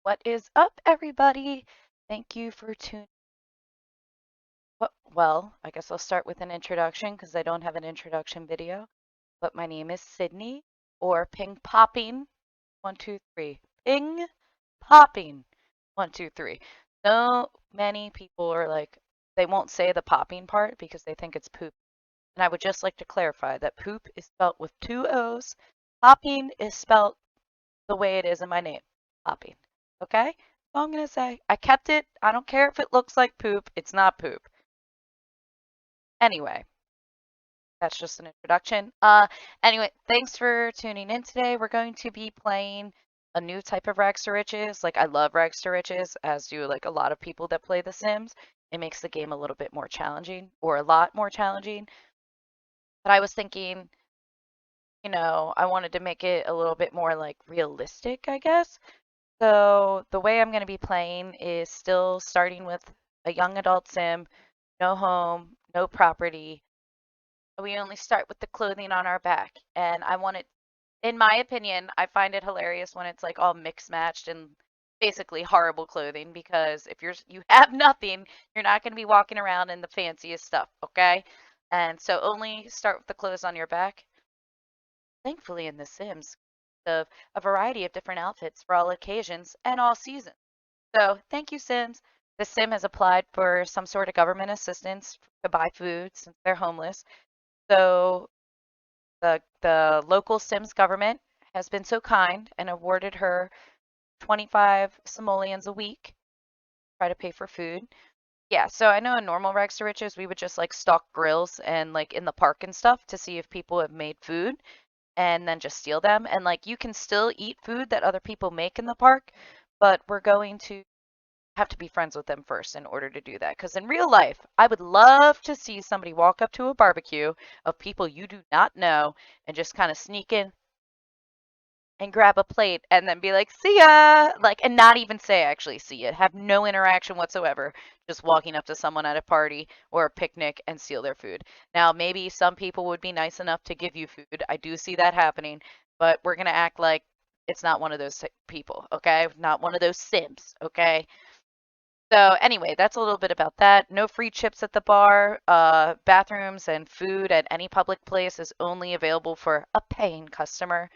What is up, everybody? Thank you for tuning. Well, I guess I'll start with an introduction because I don't have an introduction video. But my name is Sydney, or Ping Popping 123. Ping Popping 123. So many people are like, they won't say the popping part because they think it's poop. And I would just like to clarify that poop is spelled with two O's. Popping is spelled the way it is in my name, Poppy. Okay? So I'm going to say I kept it. I don't care if it looks like poop. It's not poop. Anyway, that's just an introduction. Anyway, thanks for tuning in today. We're going to be playing a new type of Rags to Riches. Like I love Rags to Riches, as do like a lot of people that play The Sims. It makes the game a little bit more challenging, or a lot more challenging. But I was thinking, I wanted to make it a little bit more like realistic, I guess. So the way I'm going to be playing is still starting with a young adult sim, no home, no property. We only start with the clothing on our back. And I want it, in my opinion, I find it hilarious when it's like all mixed matched and basically horrible clothing because if you have nothing, you're not going to be walking around in the fanciest stuff, okay? And so only start with the clothes on your back. Thankfully in The Sims, of a variety of different outfits for all occasions and all seasons. So thank you, Sims. The Sim has applied for some sort of government assistance to buy food since they're homeless. So the local Sims government has been so kind and awarded her 25 simoleons a week to try to pay for food. Yeah, so I know in normal Rags to Riches, we would just like stock grills and like in the park and stuff to see if people have made food and then just steal them. And like you can still eat food that other people make in the park, but we're going to have to be friends with them first in order to do that. Because in real life, I would love to see somebody walk up to a barbecue of people you do not know and just kind of sneak in and grab a plate and then be like, see ya! Like, and not even say actually see ya. Have no interaction whatsoever. Just walking up to someone at a party or a picnic and steal their food. Now, maybe some people would be nice enough to give you food. I do see that happening, but we're going to act like it's not one of those people, okay? Not one of those Sims, okay? So anyway, that's a little bit about that. No free chips at the bar. Bathrooms and food at any public place is only available for a paying customer.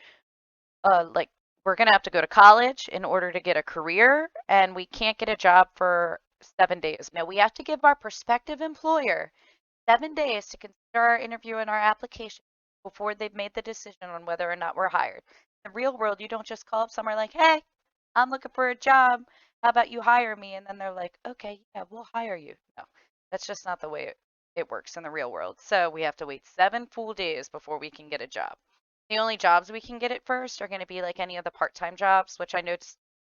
Like we're gonna have to go to college in order to get a career, and we can't get a job for 7 days. Now we have to give our prospective employer 7 days to consider our interview and our application before they've made the decision on whether or not we're hired. In the real world, you don't just call up somewhere like, hey, I'm looking for a job. How about you hire me? And then they're like, okay, yeah, we'll hire you. No, that's just not the way it works in the real world. So we have to wait 7 full days before we can get a job. The only jobs we can get at first are going to be like any of the part-time jobs, which I know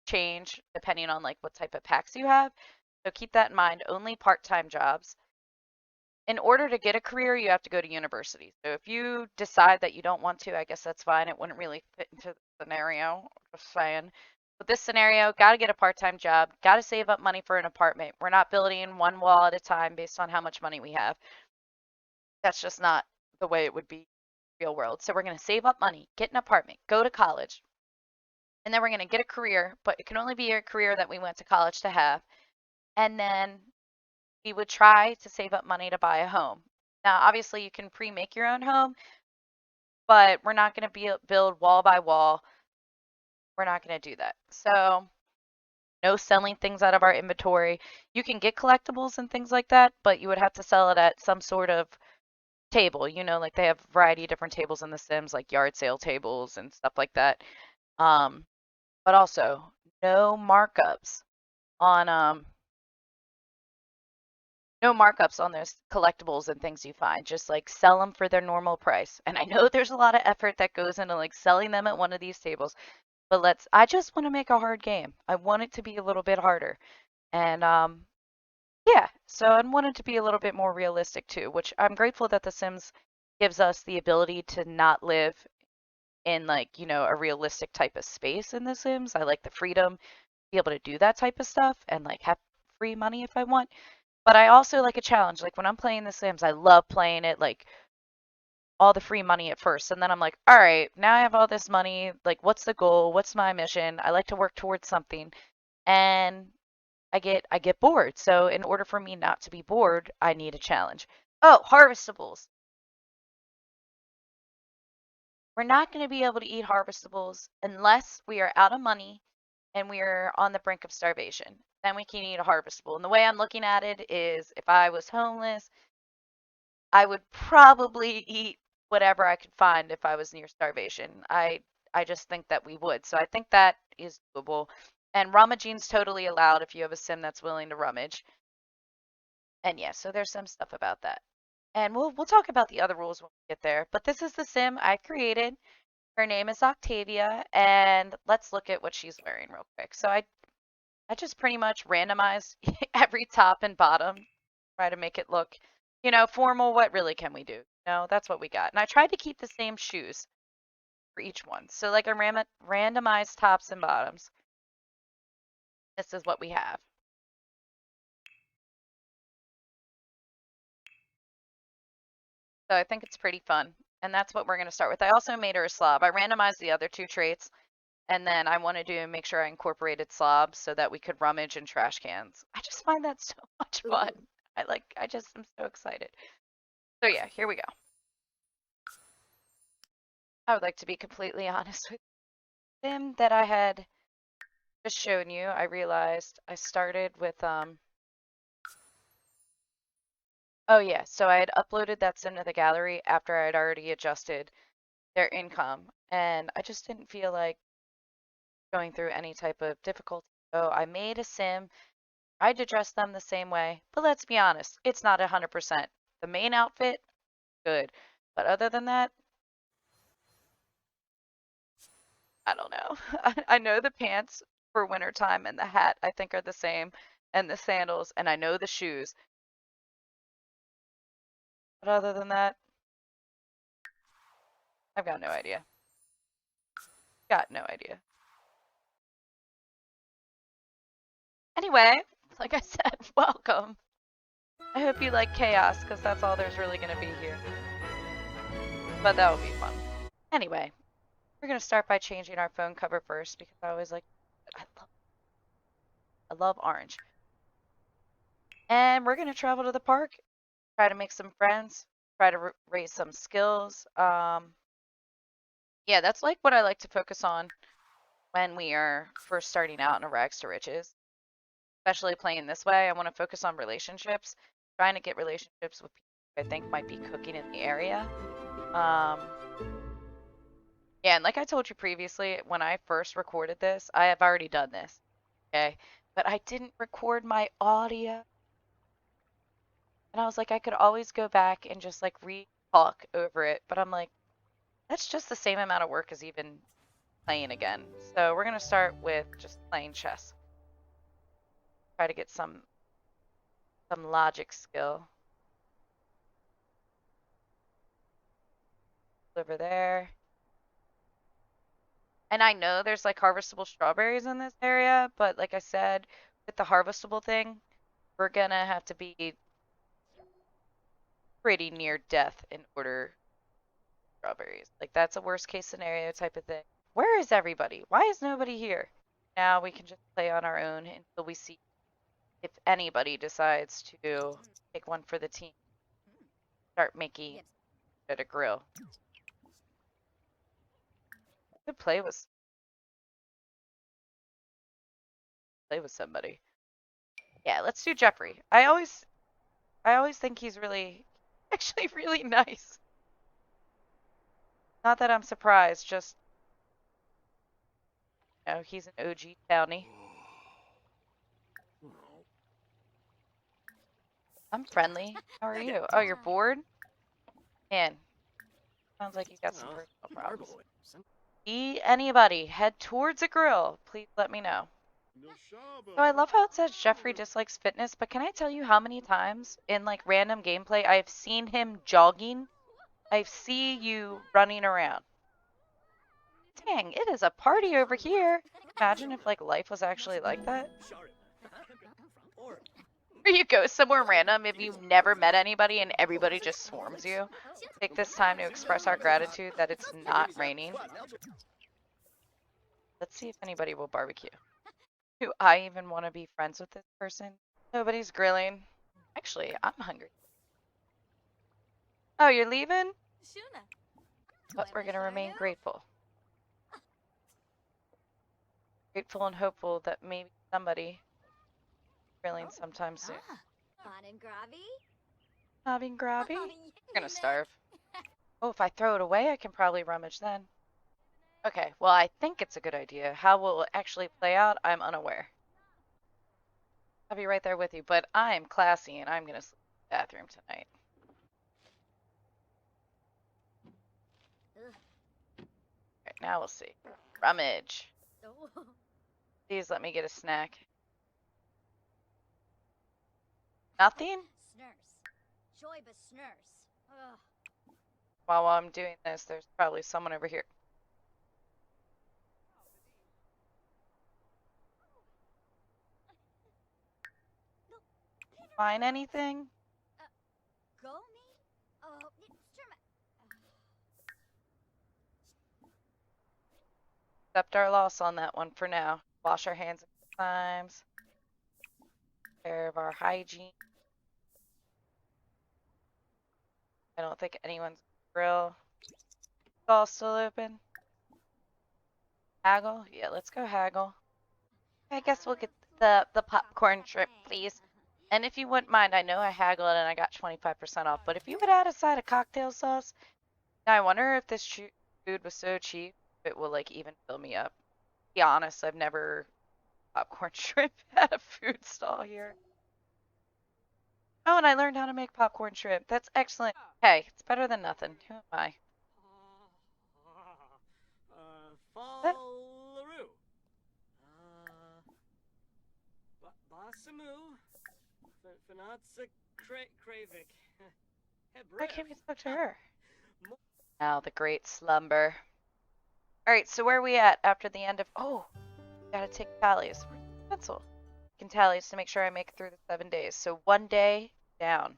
change depending on like what type of packs you have. So keep that in mind, only part-time jobs. In order to get a career, you have to go to university. So if you decide that you don't want to, I guess that's fine. It wouldn't really fit into the scenario. Just saying. With this scenario, got to get a part-time job, got to save up money for an apartment. We're not building one wall at a time based on how much money we have. That's just not the way it would be in the real world. So we're going to save up money, get an apartment, go to college, and then we're going to get a career, but it can only be a career that we went to college to have. And then we would try to save up money to buy a home. Now, obviously, you can pre-make your own home, but we're not going to build wall by wall. We're not going to do that. So no selling things out of our inventory. You can get collectibles and things like that, but you would have to sell it at some sort of table. Like they have a variety of different tables in The Sims, like yard sale tables and stuff like that. Um, but also no markups on no markups on those collectibles and things you find. Just like sell them for their normal price. And I know there's a lot of effort that goes into like selling them at one of these tables, but I just want to make a hard game. I want it to be a little bit harder. And yeah, so I want it to be a little bit more realistic too, which I'm grateful that The Sims gives us the ability to not live in like, a realistic type of space in The Sims. I like the freedom to be able to do that type of stuff and like have free money if I want. But I also like a challenge. Like when I'm playing The Sims, I love playing it like all the free money at first. And then I'm like, all right, now I have all this money. Like, what's the goal? What's my mission? I like to work towards something. and I get bored. So in order for me not to be bored, I need a challenge. Oh, harvestables. We're not going to be able to eat harvestables unless we are out of money and we are on the brink of starvation. Then we can eat a harvestable. And the way I'm looking at it is if I was homeless, I would probably eat whatever I could find if I was near starvation. I just think that we would. So I think that is doable. And rummaging's totally allowed if you have a sim that's willing to rummage. And yeah, so there's some stuff about that. And we'll talk about the other rules when we get there. But this is the sim I created. Her name is Octavia, and let's look at what she's wearing real quick. So I just pretty much randomized every top and bottom, try to make it look, formal. What really can we do? That's what we got. And I tried to keep the same shoes for each one. So like I randomized tops and bottoms. This is what we have. So I think it's pretty fun. And that's what we're going to start with. I also made her a slob. I randomized the other two traits. And then I wanted to make sure I incorporated slobs so that we could rummage in trash cans. I just find that so much fun. I just am so excited. So yeah, here we go. I would like to be completely honest with him that I had just shown you. I realized I started with oh yeah, so I had uploaded that sim to the gallery after I had already adjusted their income, and I just didn't feel like going through any type of difficulty. So I made a sim. I'd address them the same way, but let's be honest, it's not 100%. The main outfit, good. But other than that, I don't know. I know the pants for wintertime and the hat I think are the same, and the sandals, and I know the shoes. But other than that, I've got no idea. Got no idea. Anyway, like I said, welcome. I hope you like chaos, because that's all there's really going to be here. But that will be fun. Anyway, we're going to start by changing our phone cover first, because I always like, I love orange. And we're going to travel to the park, try to make some friends, try to raise some skills. Yeah, that's like what I like to focus on when we are first starting out in a rags to riches, especially playing this way. I want to focus on relationships, trying to get relationships with people I think might be cooking in the area. Um, yeah, and like I told you previously, when I first recorded this, I have already done this, okay? But I didn't record my audio. And I was like, I could always go back and just like re-talk over it. But I'm like, that's just the same amount of work as even playing again. So we're going to start with just playing chess. Try to get some logic skill. Over there. And I know there's like harvestable strawberries in this area, but like I said, with the harvestable thing, we're gonna have to be pretty near death in order strawberries. Like that's a worst case scenario type of thing. Where is everybody? Why is nobody here? Now we can just play on our own until we see if anybody decides to take one for the team. Start making at a grill. Could play with somebody. Yeah, let's do Jeffrey. I always think he's really actually really nice. Not that I'm surprised, just he's an OG townie. I'm friendly. How are you? Oh, you're bored? Man, sounds like you got some personal problems. See anybody head towards a grill, please let me know. So I love how it says Jeffrey dislikes fitness, but can I tell you how many times in like random gameplay I've seen him jogging? I see you running around. Dang, it is a party over here. Imagine if like life was actually like that. Where you go somewhere random if you've never met anybody and everybody just swarms you. Take this time to express our gratitude that it's not raining. Let's see if anybody will barbecue. Do I even want to be friends with this person? Nobody's grilling. Actually, I'm hungry. Oh, you're leaving? But we're gonna remain grateful. Grateful and hopeful that maybe somebody grilling sometime soon. Having grabby? We're gonna starve. Oh, if I throw it away, I can probably rummage then. Okay, well, I think it's a good idea. How will it actually play out, I'm unaware. I'll be right there with you, but I'm classy and I'm gonna sleep in the bathroom tonight. Alright, now we'll see. Rummage. Please let me get a snack. Nothing? While I'm doing this, there's probably someone over here. Find anything? Accept our loss on that one for now. Wash our hands a couple times. Take care of our hygiene. I don't think anyone's grill. It's all still open. Haggle? Yeah, let's go haggle. I guess we'll get the popcorn shrimp, please. And if you wouldn't mind, I know I haggled and I got 25% off, but if you would add a side of cocktail sauce, now I wonder if this food was so cheap, it will like even fill me up. To be honest, I've never popcorn shrimp at a food stall here. Oh, and I learned how to make popcorn shrimp. That's excellent. Hey, it's better than nothing. Who am I? That, Fallaru. Basamu. Fanatsa Kravik. why can't we talk to her? Now the great slumber. Alright, so where are we at after the end of... Oh, gotta take tallies. Where's the pencil? I can tallies to make sure I make it through the 7 days. So 1 day down.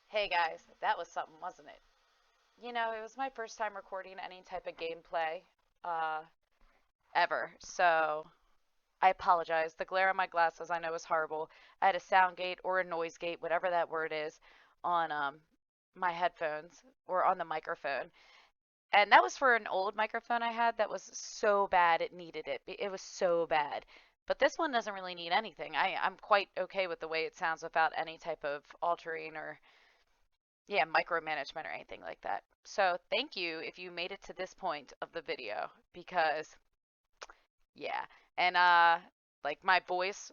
Hey guys, that was something, wasn't it? You know, it was my first time recording any type of gameplay ever. So I apologize. The glare on my glasses I know is horrible. I had a sound gate or a noise gate, whatever that word is, on my headphones or on the microphone. And that was for an old microphone I had that was so bad it needed it. It was so bad. But this one doesn't really need anything. I'm quite okay with the way it sounds without any type of altering or, yeah, micromanagement or anything like that. So thank you if you made it to this point of the video because, yeah. And, like my voice,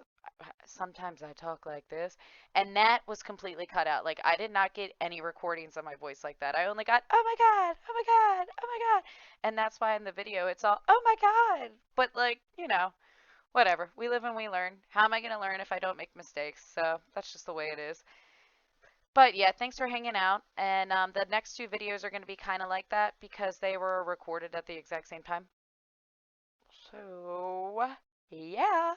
sometimes I talk like this, and that was completely cut out. Like I did not get any recordings of my voice like that. I only got, oh my god, oh my god, oh my god. And that's why in the video it's all, oh my god. But like, you know, whatever. We live and we learn. How am I going to learn if I don't make mistakes? So that's just the way it is. But yeah, thanks for hanging out. And the next two videos are going to be kind of like that because they were recorded at the exact same time. So, yeah.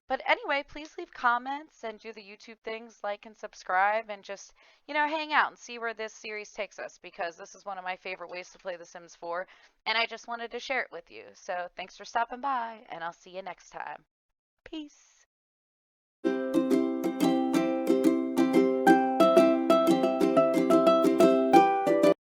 But anyway, please leave comments and do the YouTube things, like and subscribe, and just, you know, hang out and see where this series takes us because this is one of my favorite ways to play The Sims 4, and I just wanted to share it with you. So, thanks for stopping by, and I'll see you next time. Peace.